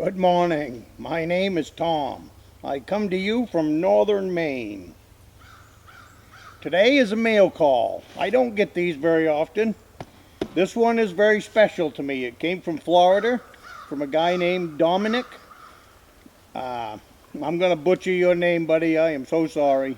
Good morning. My name is Tom. I come to you from northern Maine. Today is a mail call. I don't get these very often. This one is very special to me. It came from Florida, from a guy named Dominic. I'm going to butcher your name, buddy. I am so sorry.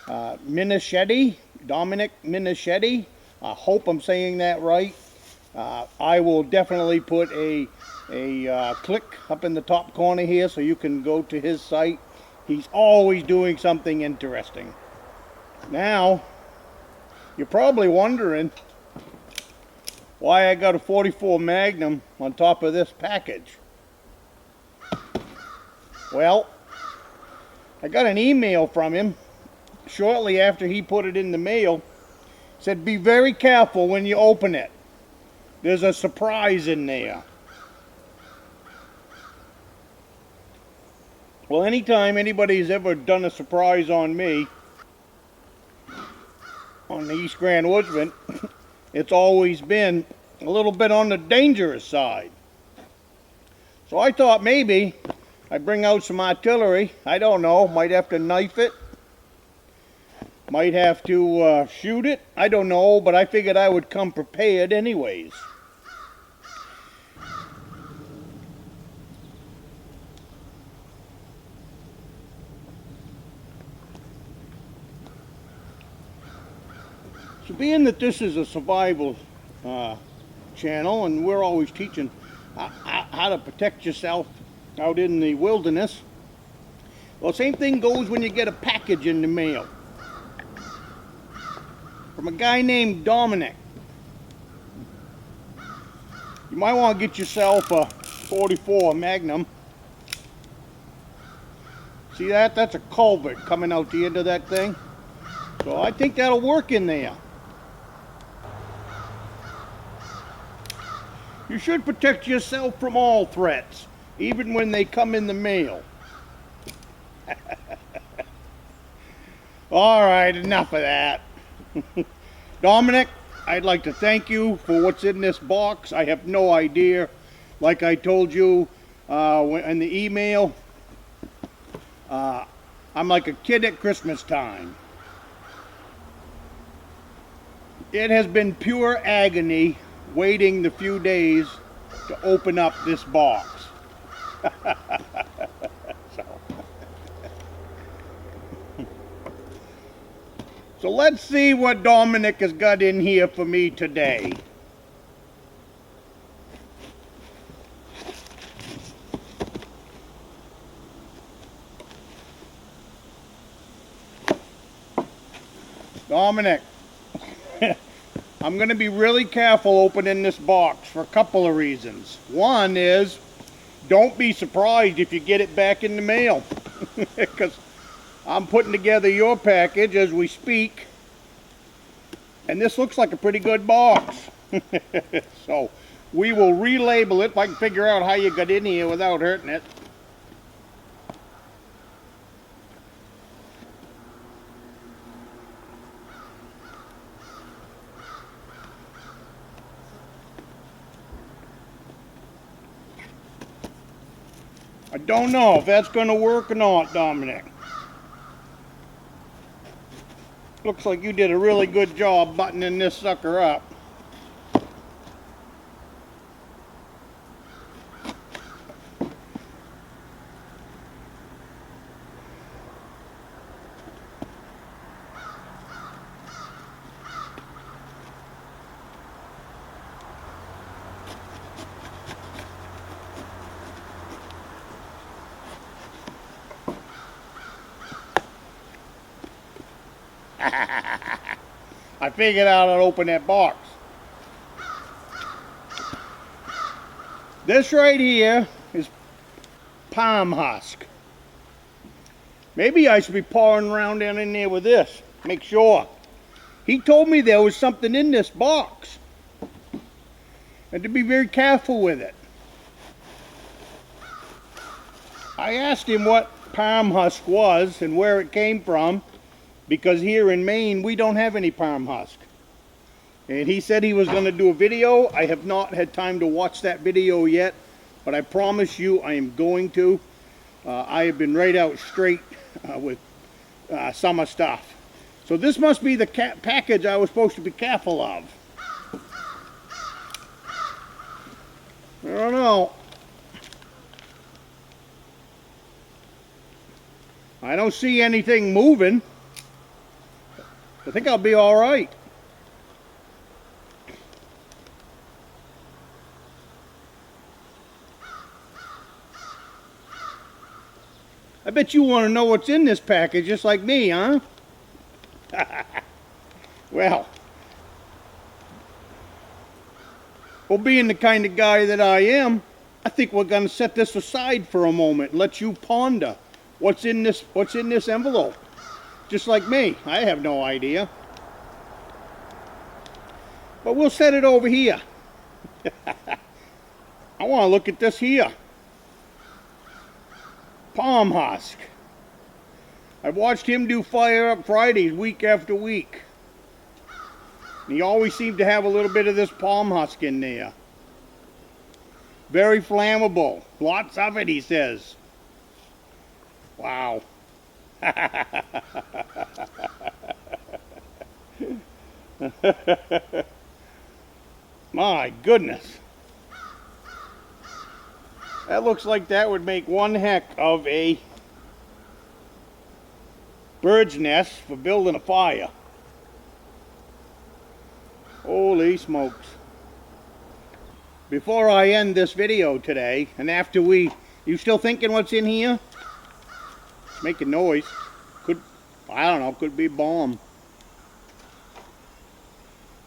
Minischetti, Dominic Minischetti. I hope I'm saying that right. I will definitely put a click up in the top corner here so you can go to his site. He's always doing something interesting. Now, you're probably wondering why I got a 44 Magnum on top of this package. Well, I got an email from him shortly after he put it in the mail. Said, be very careful when you open it. There's a surprise in there. Well, anytime anybody's ever done a surprise on me, on the East Grand Woodsman, it's always been a little bit on the dangerous side. So I thought maybe I'd bring out some artillery. I don't know, might have to knife it. Might have to shoot it. I don't know, but I figured I would come prepared anyways. So being that this is a survival channel and we're always teaching how to protect yourself out in the wilderness, well, same thing goes when you get a package in the mail from a guy named Dominic. You might want to get yourself a 44 Magnum. See that? That's a culvert coming out the end of that thing. So I think that'll work in there. You should protect yourself from all threats, even when they come in the mail. All right, enough of that. Dominic, I'd like to thank you for what's in this box. I have no idea. Like I told you in the email, I'm like a kid at Christmas time. It has been pure agony waiting the few days to open up this box. So let's see what Dominic has got in here for me today. Dominic, I'm going to be really careful opening this box for a couple of reasons. One is, don't be surprised if you get it back in the mail, because I'm putting together your package as we speak, and this looks like a pretty good box. So we will relabel it if I can figure out how you got in here without hurting it. I don't know if that's going to work or not, Dominic. Looks like you did a really good job buttoning this sucker up. I figured out how to open that box. This right here is palm husk. Maybe I should be pawing around down in there with this. Make sure. He told me there was something in this box, and to be very careful with it. I asked him what palm husk was and where it came from, because here in Maine we don't have any palm husk. And he said he was going to do a video. I have not had time to watch that video yet. but I promise you I am going to. I have been right out straight with summer stuff. So this must be the package I was supposed to be careful of. I don't know. I don't see anything moving. I think I'll be all right. I bet you want to know what's in this package just like me, huh? Well, being the kind of guy that I am, I think we're going to set this aside for a moment and let you ponder what's in this envelope. Just like me, I have no idea. But we'll set it over here. I want to look at this here. Palm husk. I've watched him do Fire Up Fridays week after week. And he always seemed to have a little bit of this palm husk in there. Very flammable. Lots of it, he says. Wow. My goodness. That looks like that would make one heck of a bird's nest for building a fire. Holy smokes. Before I end this video today, and after you still thinking what's in here? It's making noise. I don't know, could be a bomb.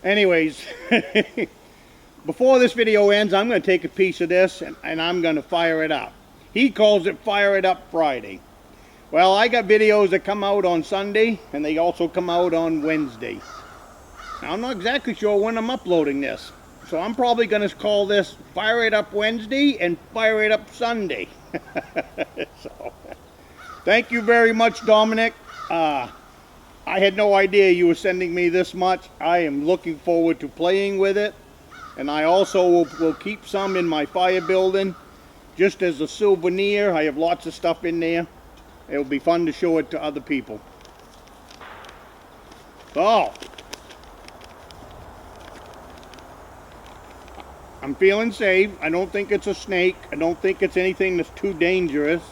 Anyways, before this video ends, I'm going to take a piece of this and I'm going to fire it up. He calls it Fire It Up Friday. Well, I got videos that come out on Sunday and they also come out on Wednesday. Now, I'm not exactly sure when I'm uploading this. So I'm probably going to call this Fire It Up Wednesday and Fire It Up Sunday. So, thank you very much, Dominic. I had no idea you were sending me this much. I am looking forward to playing with it. And I also will keep some in my fire building just as a souvenir. I have lots of stuff in there. It will be fun to show it to other people. So, I'm feeling safe. I don't think it's a snake. I don't think it's anything that's too dangerous.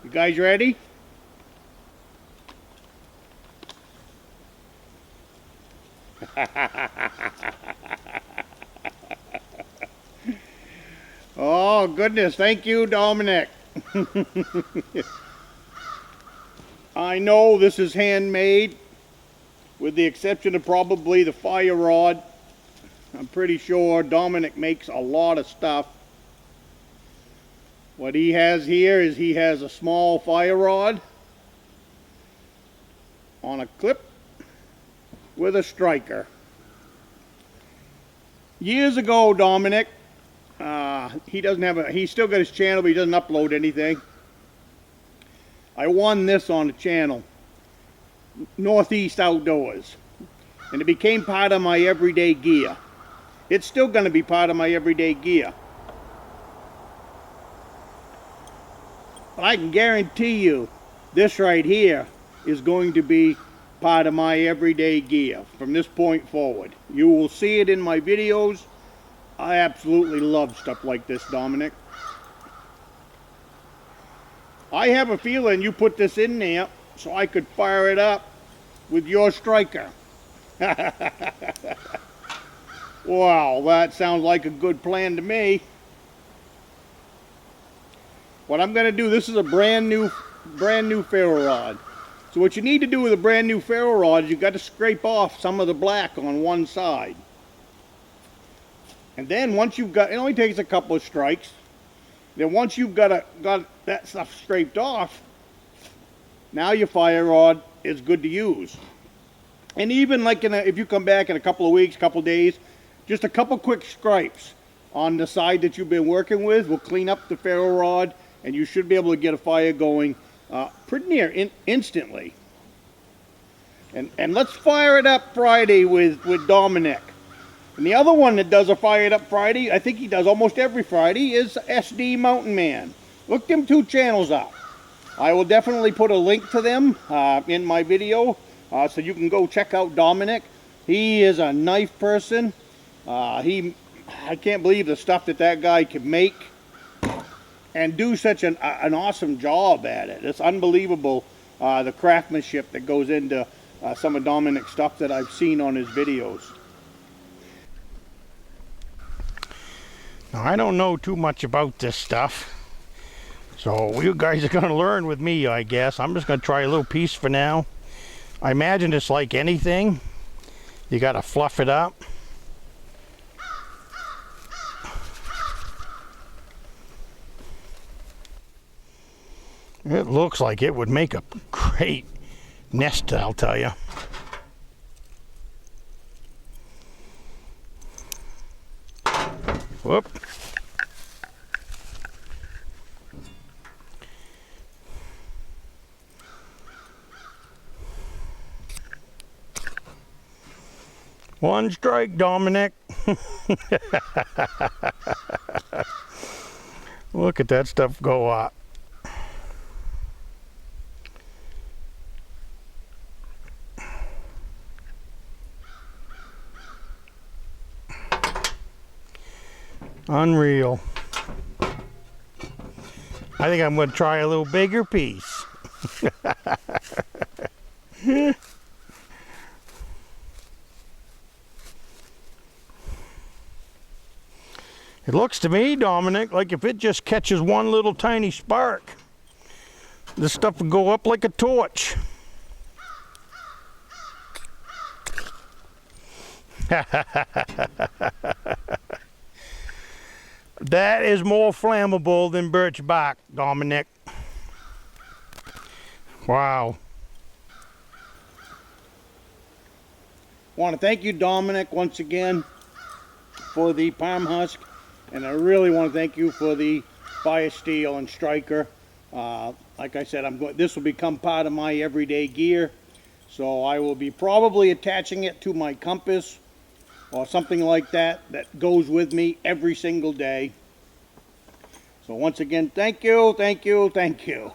You guys ready? Oh, goodness. Thank you, Dominic. I know this is handmade, with the exception of probably the fire rod. I'm pretty sure Dominic makes a lot of stuff. What he has here is he has a small fire rod on a clip with a striker. Years ago, Dominic, he's still got his channel, but he doesn't upload anything. I won this on the channel, Northeast Outdoors, and it became part of my everyday gear. It's still going to be part of my everyday gear. But I can guarantee you, this right here is going to be part of my everyday gear from this point forward. You will see it in my videos. I absolutely love stuff like this, Dominic. I have a feeling you put this in there so I could fire it up with your striker. Wow, that sounds like a good plan to me. What I'm going to do, this is a brand new ferro rod. So what you need to do with a brand new ferro rod is you've got to scrape off some of the black on one side. And then once you've got, it only takes a couple of strikes. Then once you've got that stuff scraped off, now your fire rod is good to use. And even like if you come back in a couple of weeks, couple of days, just a couple quick scrapes on the side that you've been working with will clean up the ferro rod and you should be able to get a fire going pretty near instantly. And let's fire it up Friday with Dominic. And the other one that does a Fire It Up Friday, I think he does almost every Friday, is SD Mountain Man. Look them two channels up. I will definitely put a link to them in my video, so you can go check out Dominic. He is a knife person. I can't believe the stuff that guy can make and do such an awesome job at it. It's unbelievable, the craftsmanship that goes into some of Dominic's stuff that I've seen on his videos. Now, I don't know too much about this stuff, so you guys are going to learn with me, I guess. I'm just going to try a little piece for now. I imagine it's like anything. You got to fluff it up. It looks like it would make a great nest, I'll tell you. Whoop. One strike, Dominic. Look at that stuff go up. Unreal. I think I'm going to try a little bigger piece. It looks to me, Dominic, like if it just catches one little tiny spark, this stuff will go up like a torch. That is more flammable than birch bark, Dominic. Wow. I want to thank you, Dominic, once again for the palm husk, and I really want to thank you for the fire steel and striker. Like I said, this will become part of my everyday gear, so I will be probably attaching it to my compass or something like that goes with me every single day. So once again, thank you, thank you, thank you.